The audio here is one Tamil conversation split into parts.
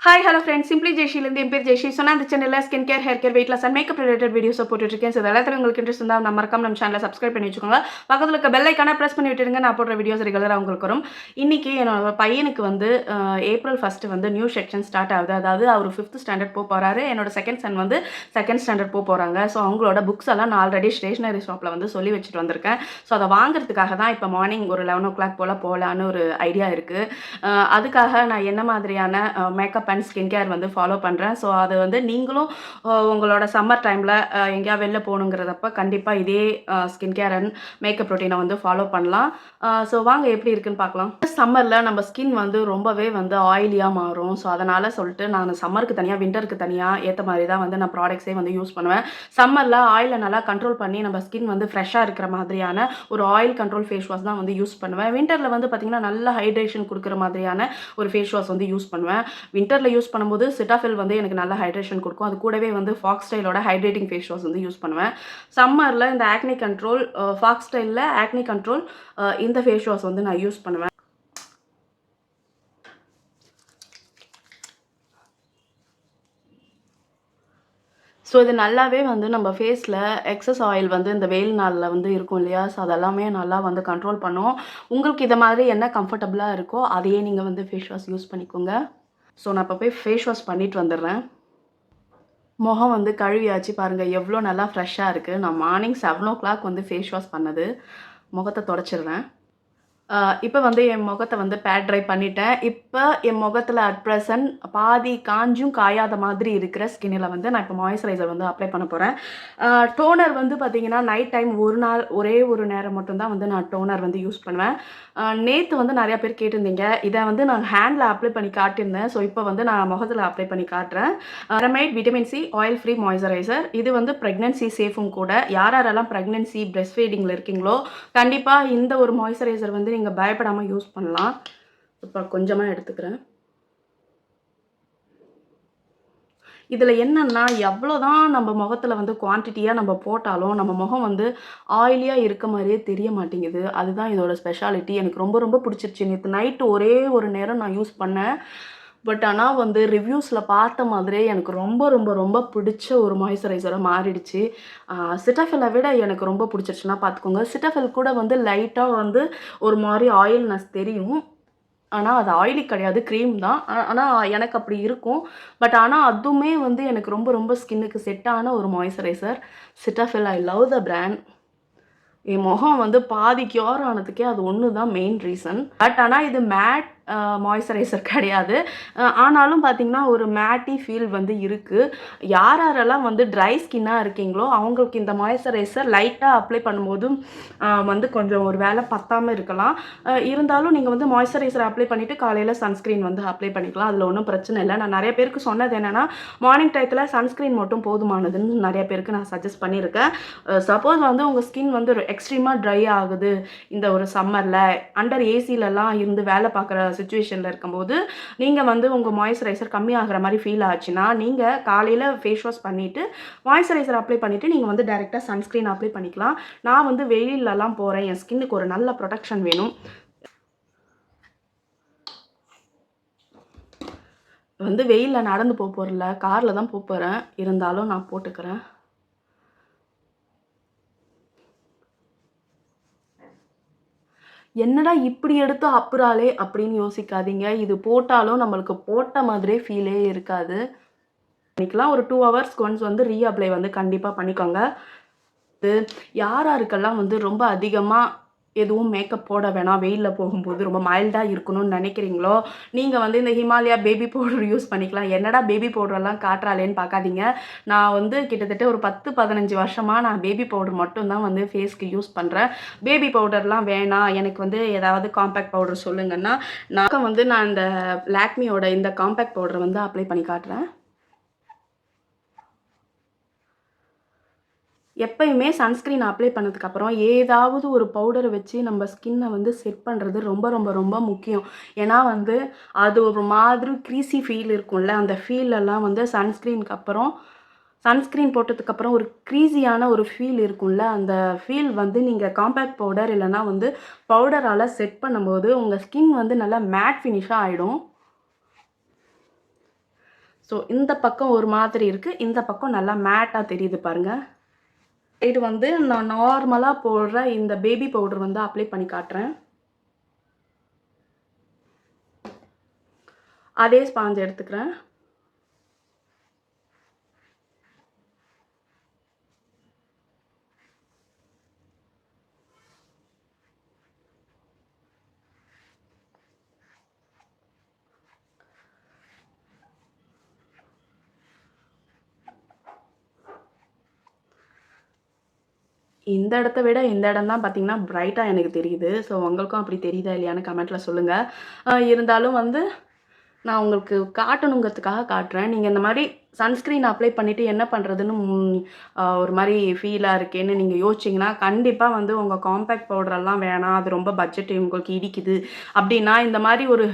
ஹாய் ஹலோ ஃப்ரெண்ட்ஸ் சிம்பிளி ஜெய்ஷிலேருந்து என் பேர் ஜெய்ஷி சொன்னால் அந்த சேனலில் skin care hair care weight loss and makeup related வீடியோஸை போட்டுருக்கேன். ஸோ எல்லாத்தையும் உங்களுக்கு இன்ட்ரெஸ்ட் இருந்தால் நம்ம மறக்காம நம்ம சேனலை சப்ஸ்கிரைப் பண்ணி வச்சுக்கோங்க. பக்கத்தில் இருக்க பெல் ஐக்கான ப்ரெஸ் பண்ணி விட்டுருங்க. நான் போடுற வீடியோஸ் ரெகுலராக உங்களுக்கு வரும். இன்றைக்கி என்னோட பையனுக்கு வந்து ஏப்ரல் 1 வந்து நியூ செக்ஷன் ஸ்டார்ட் ஆகுது. அதாவது அவர் 5th ஸ்டாண்டர்ட் போகிறாரு. என்னோட செகண்ட் சன் வந்து 2nd ஸ்டாண்டர்ட் போகிறாங்க. ஸோ அவங்களோட புக்ஸ் எல்லாம் நான் ஆல்ரெடி ஸ்டேஷனரி ஷாப்பில் வந்து சொல்லி வச்சுட்டு வந்திருக்கேன். ஸோ அதை வாங்குறதுக்காக தான் இப்போ மார்னிங் ஒரு 11 o'clock போல் போகலான்னு ஒரு ஐடியா இருக்குது. அதுக்காக நான் என்ன மாதிரியான மேக்கப் அண்ட் ஸ்கின் கேர் வந்து ஃபாலோ பண்ணுறேன். ஸோ அது வந்து நீங்களும் உங்களோட சம்மர் டைமில் எங்கேயா வெளில போகணுங்கிறதப்ப கண்டிப்பாக இதே ஸ்கின் கேர் அண்ட் மேக்கப் ரொட்டீனை வந்து ஃபாலோ பண்ணலாம். ஸோ வாங்க எப்படி இருக்குன்னு பார்க்கலாம். சம்மரில் நம்ம ஸ்கின் வந்து ரொம்பவே வந்து ஆயிலியாக மாறும். ஸோ அதனால் சொல்லிட்டு நான் சம்மருக்கு தனியாக விண்டருக்கு தனியாக ஏற்ற மாதிரி தான் வந்து நான் ப்ராடக்ட்ஸே வந்து யூஸ் பண்ணுவேன். சம்மரில் ஆயிலை நல்லா கண்ட்ரோல் பண்ணி நம்ம ஸ்கின் வந்து ஃப்ரெஷ்ஷாக இருக்கிற மாதிரியான ஒரு ஆயில் கண்ட்ரோல் ஃபேஸ் வாஷ் தான் வந்து யூஸ் பண்ணுவேன். விண்டரில் வந்து பார்த்திங்கன்னா நல்ல ஹைட்ரேஷன் கொடுக்குற மாதிரியான ஒரு ஃபேஸ் வாஷ் வந்து யூஸ் பண்ணுவேன். விண்டரில் யூஸ் பண்ணும்போது சிட்டாஃபில் வந்து எனக்கு நல்ல ஹைட்ரேஷன் கொடுக்கும். அது கூடவே வந்து ஃபாக்ஸ் ஸ்டைலோட ஹைட்ரேட்டிங் ஃபேஸ் வாஷ் வந்து யூஸ் பண்ணுவேன். சம்மரில் இந்த ஆக்னி கண்ட்ரோல் ஃபாக்ஸ் ஸ்டைலில் ஆக்னி கண்ட்ரோல் இந்த ஃபேஸ் வாஷ் வந்து நான் யூஸ் பண்ணுவேன். ஸோ இது நல்லாவே வந்து நம்ம ஃபேஸில் எக்ஸஸ் ஆயில் வந்து இந்த வெயில் நாளில் வந்து இருக்கும் இல்லையா? ஸோ அதெல்லாமே நல்லா வந்து கண்ட்ரோல் பண்ணும். உங்களுக்கு இதை மாதிரி என்ன கம்ஃபர்டபுளாக இருக்கோ அதையே நீங்கள் வந்து ஃபேஸ் வாஷ் யூஸ் பண்ணிக்கோங்க. ஸோ நான் இப்போ போய் ஃபேஸ் வாஷ் பண்ணிட்டு வந்துடுறேன். முகம் வந்து கழுவியாச்சு பாருங்கள், எவ்வளோ நல்லா ஃப்ரெஷ்ஷாக இருக்குது. நான் மார்னிங் 7 o'clock வந்து ஃபேஸ் வாஷ் பண்ணது. முகத்தை தொடச்சிடுறேன். இப்போ வந்து என் முகத்தை வந்து பேட் ட்ரை பண்ணிட்டேன். இப்போ என் முகத்தில் அட் ப்ரெசன்ட் பாதி காஞ்சும் காயாத மாதிரி இருக்கிற ஸ்கின்னில் வந்து நான் இப்போ மாய்ஸ்சரைசர் வந்து அப்ளை பண்ண போகிறேன். டோனர் வந்து பார்த்திங்கன்னா நைட் டைம் ஒரு நாள் ஒரே ஒரு நேரம் மட்டும்தான் வந்து நான் டோனர் வந்து யூஸ் பண்ணுவேன். நேற்று வந்து நிறையா பேர் கேட்டிருந்தீங்க. இதை வந்து நான் ஹேண்டில் அப்ளை பண்ணி காட்டியிருந்தேன். ஸோ இப்போ வந்து நான் முகத்தில் அப்ளை பண்ணி காட்டுறேன். ரெமைட் vitamin C oil free moisturiser. இது வந்து ப்ரெக்னன்சி சேஃபும் கூட. யாரெல்லாம் ப்ரெக்னன்சி பிரெஸ்ட் ஃபீடிங்கில் இருக்கீங்களோ கண்டிப்பாக இந்த ஒரு மாய்ஸ்சரைசர் வந்து நீங்கள் பயப்படாமல் யூஸ் பண்ணலாம். இப்போ கொஞ்சமாக எடுத்துக்கிறேன். இதில் என்னென்னா எவ்வளோதான் நம்ம முகத்தில் வந்து குவான்டிட்டியாக நம்ம போட்டாலும் நம்ம முகம் வந்து ஆயிலியாக இருக்க மாதிரியே தெரிய மாட்டேங்குது. அதுதான் இதோட ஸ்பெஷாலிட்டி. எனக்கு ரொம்ப ரொம்ப பிடிச்சிருச்சு. நேற்று நைட்டு ஒரே ஒரு நேரம் நான் யூஸ் பண்ணேன். பட் ஆனால் வந்து ரிவ்யூஸில் பார்த்த மாதிரியே எனக்கு ரொம்ப ரொம்ப ரொம்ப பிடிச்ச ஒரு மாய்ஸ்சரைசராக மாறிடுச்சு. சிட்டாஃபிலை விட எனக்கு ரொம்ப பிடிச்சிருச்சுன்னா பார்த்துக்கோங்க. சிட்டாஃபில் கூட வந்து லைட்டாக வந்து ஒரு மாதிரி ஆயில்னஸ் தெரியும். ஆனால் அது ஆயிலி கிடையாது, க்ரீம் தான். ஆனால் எனக்கு அப்படி இருக்கும். பட் ஆனால் அதுவுமே வந்து எனக்கு ரொம்ப ரொம்ப ஸ்கின்னுக்கு செட்டான ஒரு moisturiser. Cetaphil I love the brand. என் முகம் வந்து பாதி க்யூர் ஆனதுக்கே அது ஒன்று தான் மெயின் ரீசன். பட் ஆனால் இது மேட் மாய்ஸ்சரைசர் கிடையாது. ஆனாலும் பார்த்திங்கன்னா ஒரு மேட்டி ஃபீல் வந்து இருக்குது. யாரெல்லாம் வந்து ட்ரை ஸ்கின்னாக இருக்கீங்களோ அவங்களுக்கு இந்த மாய்ஸ்சரைசர் லைட்டாக அப்ளை பண்ணும்போதும் வந்து கொஞ்சம் ஒரு வேலை பத்தாமல் இருக்கலாம். இருந்தாலும் நீங்கள் வந்து மாய்ஸ்சரைசர் அப்ளை பண்ணிவிட்டு காலையில் சன்ஸ்க்ரீன் வந்து அப்ளை பண்ணிக்கலாம். அதில் ஒன்றும் பிரச்சனை இல்லை. நான் நிறைய பேருக்கு சொன்னது என்னென்னா மார்னிங் டயத்தில் சன்ஸ்க்ரீன் மட்டும் போதுமானதுன்னு நிறைய பேருக்கு நான் சஜஸ்ட் பண்ணியிருக்கேன். சப்போஸ் வந்து உங்கள் ஸ்கின் வந்து எக்ஸ்ட்ரீமாக ட்ரை ஆகுது இந்த ஒரு சம்மரில், அண்டர் ஏசிலலாம் இருந்து வேலை பார்க்குற சிச்சுவேஷனில் இருக்கும்போது நீங்கள் வந்து உங்கள் மாய்ஸ்சரைசர் கம்மியாகிற மாதிரி ஃபீல் ஆச்சுன்னா நீங்கள் காலையில் ஃபேஸ் வாஷ் பண்ணிவிட்டு மாய்ஸ்சரைசர் அப்ளை பண்ணிவிட்டு நீங்கள் வந்து டைரெக்டாக சன்ஸ்க்ரீன் அப்ளை பண்ணிக்கலாம். நான் வந்து வெயிலெலாம் போகிறேன், என் ஸ்கின்னுக்கு ஒரு நல்ல ப்ரொடெக்ஷன் வேணும். வந்து வெயிலில் நடந்து போகிறல, காரில் தான் போகிறேன். இருந்தாலும் நான் போட்டுக்கிறேன். என்னடா இப்படி எடுத்து அப்புறாலே அப்படின்னு யோசிக்காதீங்க. இது போட்டாலும் நம்மளுக்கு போட்ட மாதிரியே ஃபீலே இருக்காது. பண்ணிக்கலாம். ஒரு 2 ஹவர்ஸ்க்கு ஒன்ஸ் வந்து ரீஅப்ளை வந்து கண்டிப்பாக பண்ணிக்கோங்க. யாருக்கெல்லாம் வந்து ரொம்ப அதிகமாக எதுவும் மேக்கப் போட வேணாம், வெயிலில் போகும்போது ரொம்ப மைல்டாக இருக்கணும்னு நினைக்கிறீங்களோ நீங்கள் வந்து இந்த ஹிமாலயா பேபி பவுடர் யூஸ் பண்ணிக்கலாம். என்னடா பேபி பவுடர்லாம் காட்டுறாளேன்னு பார்க்காதீங்க. நான் வந்து கிட்டத்தட்ட ஒரு 10-15 வருஷமாக நான் பேபி பவுடர் மட்டும்தான் வந்து ஃபேஸ்க்கு யூஸ் பண்ணுறேன். பேபி பவுடர்லாம் வேணாம், எனக்கு வந்து ஏதாவது காம்பேக்ட் பவுடர் சொல்லுங்கன்னா நான் இந்த லாக்மியோட இந்த காம்பேக்ட் பவுடரை வந்து அப்ளை பண்ணி காட்டுறேன். எப்பயுமே சன்ஸ்க்ரீன் அப்ளை பண்ணதுக்கப்புறம் ஏதாவது ஒரு பவுடரை வச்சு நம்ம ஸ்கின்னை வந்து செட் பண்ணுறது ரொம்ப ரொம்ப ரொம்ப முக்கியம். ஏன்னா வந்து அது ஒரு மாதிரி க்ரீஸி ஃபீல் இருக்கும்ல, அந்த ஃபீலெல்லாம் வந்து சன்ஸ்க்ரீன் போட்டதுக்கப்புறம் ஒரு க்ரீஸியான ஒரு ஃபீல் இருக்கும்ல, அந்த ஃபீல் வந்து நீங்கள் காம்பேக்ட் பவுடர் இல்லைனா வந்து பவுடரால் செட் பண்ணும்போது உங்கள் ஸ்கின் வந்து நல்லா மேட் ஃபினிஷாக ஆகிடும். ஸோ இந்த பக்கம் ஒரு மாதிரி இருக்குது, இந்த பக்கம் நல்லா மேட்டாக தெரியுது பாருங்கள். இது வந்து நான் நார்மலாக போடுற இந்த பேபி பவுடர் வந்து அப்ளை பண்ணி காட்டுறேன். அதே ஸ்பாஞ்ச் எடுத்துக்கிறேன். இந்த இடத்த விட இந்த இடம் தான் பார்த்தீங்கன்னா பிரைட்டாக எனக்கு தெரியுது. ஸோ உங்களுக்கும் அப்படி தெரியுதா இல்லையான்னு கமெண்ட்டில் சொல்லுங்கள். இருந்தாலும் வந்து நான் உங்களுக்கு காட்டணுங்கிறதுக்காக காட்டுறேன். நீங்கள் இந்த மாதிரி சன்ஸ்க்ரீன் அப்ளை பண்ணிவிட்டு என்ன பண்ணுறதுன்னு ஒரு மாதிரி ஃபீலாக இருக்கேன்னு நீங்கள் யோசிச்சிங்கன்னா, கண்டிப்பாக வந்து உங்கள் காம்பேக்ட் பவுடரெல்லாம் வேணாம், அது ரொம்ப பட்ஜெட் உங்களுக்கு இடிக்குது அப்படின்னா, இந்த மாதிரி ஒரு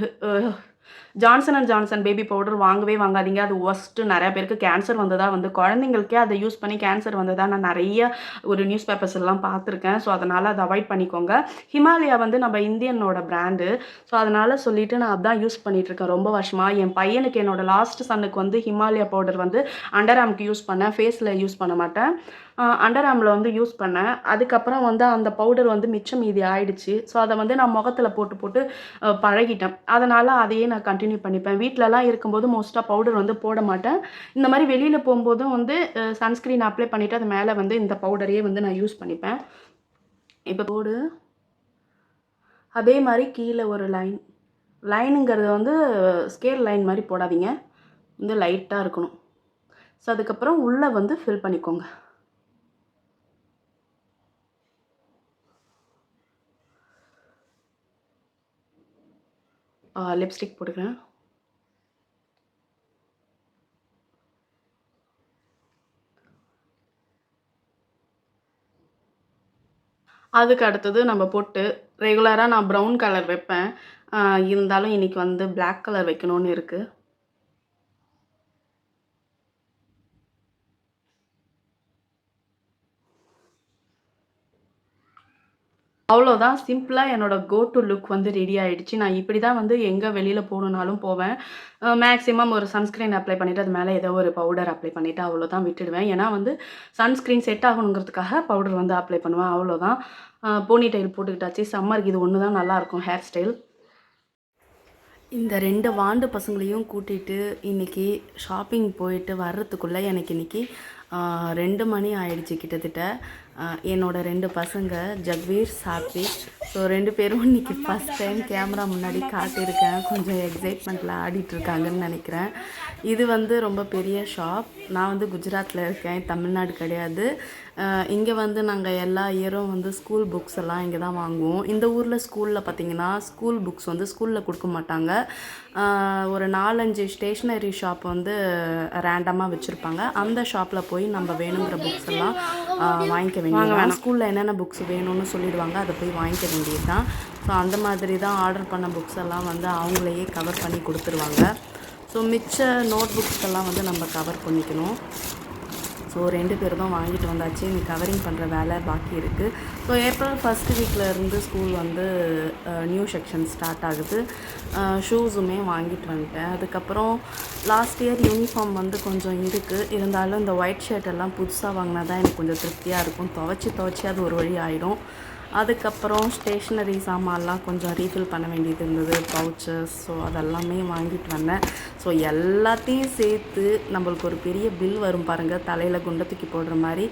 Johnson and Johnson baby powder வாங்கவே வாங்காதீங்க. அது ஒஸ்ட்டு. நிறையா பேருக்கு கேன்சர் வந்ததா வந்து குழந்தைங்களுக்கே அதை யூஸ் பண்ணி கேன்சர் வந்ததா நான் நிறைய ஒரு நியூஸ் பேப்பர்ஸ் எல்லாம் பார்த்துருக்கேன். ஸோ அதனால் அதை அவாய்ட் பண்ணிக்கோங்க. ஹிமாலயா வந்து நம்ம இந்தியனோட பிராண்டு. ஸோ அதனால் சொல்லிவிட்டு நான் அதான் யூஸ் பண்ணிகிட்ருக்கேன் ரொம்ப வருஷமாக. என் பையனுக்கு என்னோட லாஸ்ட் சன்னுக்கு வந்து ஹிமாலயா பவுடர் வந்து அண்டர் ஆர்ம்க்கு யூஸ் பண்ணேன், ஃபேஸில் யூஸ் பண்ண மாட்டேன். அண்டர் ஆர்மில் வந்து யூஸ் பண்ணேன். அதுக்கப்புறம் வந்து அந்த பவுடர் வந்து மிச்சம் மீதி ஆயிடுச்சு. ஸோ அதை வந்து நான் முகத்தில் போட்டு போட்டு பழகிட்டேன். அதனால் அதையே நான் கண்டினியூ பண்ணிப்பேன். வீட்டிலலாம் இருக்கும்போது மோஸ்ட்டாக பவுடர் வந்து போட மாட்டேன். இந்த மாதிரி வெளியில் போகும்போதும் வந்து சன்ஸ்க்ரீன் அப்ளை பண்ணிவிட்டு அது மேலே வந்து இந்த பவுடரையே வந்து நான் யூஸ் பண்ணிப்பேன். இப்போ போடு. அதே மாதிரி கீழே ஒரு லைனுங்கிறது வந்து ஸ்கேல் லைன் மாதிரி போடாதீங்க, வந்து லைட்டாக இருக்கணும். ஸோ அதுக்கப்புறம் உள்ளே வந்து ஃபில் பண்ணிக்கோங்க. லிப்ஸ்டிக் போட்டுக்கிறேன். அதுக்கு அடுத்தது நம்ம பொட்டு. ரெகுலராக நான் ப்ரௌன் கலர் வைப்பேன். இருந்தாலும் இன்றைக்கி வந்து பிளாக் கலர் வைக்கணும்னு இருக்குது. அவ்வளோதான். சிம்பிளாக என்னோடய கோ டு லுக் வந்து ரெடி ஆகிடுச்சு. நான் இப்படி தான் வந்து எங்கே வெளியில் போகணுன்னாலும் போவேன். மேக்ஸிமம் ஒரு சன்ஸ்க்ரீன் அப்ளை பண்ணிவிட்டு அது மேலே ஏதோ ஒரு பவுடர் அப்ளை பண்ணிவிட்டு அவ்வளோதான் விட்டுடுவேன். ஏன்னா வந்து சன்ஸ்க்ரீன் செட் ஆகணுங்கிறதுக்காக பவுடர் வந்து அப்ளை பண்ணுவேன், அவ்வளோதான். போனி டைல் போட்டுக்கிட்டாச்சு. சம்மருக்கு இது ஒன்று தான் நல்லாயிருக்கும் ஹேர் ஸ்டைல். இந்த 2 வாண்டு பசங்களையும் கூட்டிகிட்டு இன்றைக்கி ஷாப்பிங் போயிட்டு வர்றதுக்குள்ளே எனக்கு இன்றைக்கி 2 மணி ஆயிடுச்சு கிட்டத்தட்ட. என்னோடய 2 பசங்க ஜக்வீர், சாத்விக். ஸோ 2 பேரும் இன்றைக்கி ஃபஸ்ட் டைம் கேமரா முன்னாடி காட்டியிருக்கேன். கொஞ்சம் எக்ஸைட்மெண்ட்டில் ஆடிட்டுருக்காங்கன்னு நினைக்கிறேன். இது வந்து ரொம்ப பெரிய ஷாப். நான் வந்து குஜராத்தில் இருக்கேன், தமிழ்நாடு கிடையாது. இங்கே வந்து நாங்கள் எல்லா இயரும் வந்து ஸ்கூல் புக்ஸ் எல்லாம் இங்கே தான் வாங்குவோம். இந்த ஊரில் ஸ்கூலில் பார்த்திங்கன்னா ஸ்கூல் புக்ஸ் வந்து ஸ்கூலில் கொடுக்க மாட்டாங்க. ஒரு 4-5 ஸ்டேஷ்னரி ஷாப் வந்து ரேண்டமாக வச்சுருப்பாங்க. அந்த ஷாப்பில் போய் நம்ம வேணுங்கிற புக்ஸ் எல்லாம் வாங்கிக்க வேண்டியது. ஸ்கூலில் என்னென்ன புக்ஸ் வேணும்னு சொல்லிடுவாங்க, அதை போய் வாங்கிக்க வேண்டியது தான். ஸோ அந்த மாதிரி தான் ஆர்டர் பண்ண புக்ஸ் எல்லாம் வந்து அவங்களையே கவர் பண்ணி கொடுத்துருவாங்க. ஸோ மிச்ச நோட் புக்ஸ்க்கெல்லாம் வந்து நம்ம கவர் பண்ணிக்கணும். ஸோ 2 பேர் தான் வாங்கிட்டு வந்தாச்சு. இன்னைக்கு கவரிங் பண்ணுற வேலை பாக்கி இருக்குது. ஸோ ஏப்ரல் ஃபஸ்ட் வீக்கில் இருந்து ஸ்கூல் வந்து நியூ செக்ஷன் ஸ்டார்ட் ஆகுது. ஷூஸுமே வாங்கிட்டு வந்துட்டேன். அதுக்கப்புறம் லாஸ்ட் இயர் யூனிஃபார்ம் வந்து கொஞ்சம் இருக்குது. இருந்தாலும் இந்த ஒயிட் ஷர்ட் எல்லாம் புதுசாக வாங்கினா தான் எனக்கு கொஞ்சம் திருப்தியாக இருக்கும். துவைச்சி அது ஒரு வழி ஆகிடும். அதுக்கப்புறம் ஸ்டேஷ்னரி சாமான்லாம் கொஞ்சம் ரீஃபில் பண்ண வேண்டியது இருந்தது, பவுச்சஸ். ஸோ அதெல்லாமே வாங்கிட்டு வந்தேன். ஸோ எல்லாத்தையும் சேர்த்து நம்மளுக்கு ஒரு பெரிய பில் வரும் பாருங்கள், தலையில் குண்டை தூக்கி போடுற மாதிரி.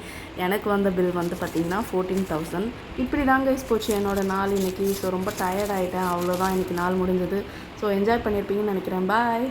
எனக்கு வந்த பில் வந்து பார்த்திங்கன்னா 14,000. இப்படி தாங்க போச்சு என்னோடய நாள் இன்றைக்கி. ஸோ ரொம்ப டயர்ட் ஆகிட்டேன், அவ்வளோதான் இன்றைக்கி நாள் முடிஞ்சது. ஸோ என்ஜாய் பண்ணியிருப்பீங்கன்னு நினைக்கிறேன். பாய்.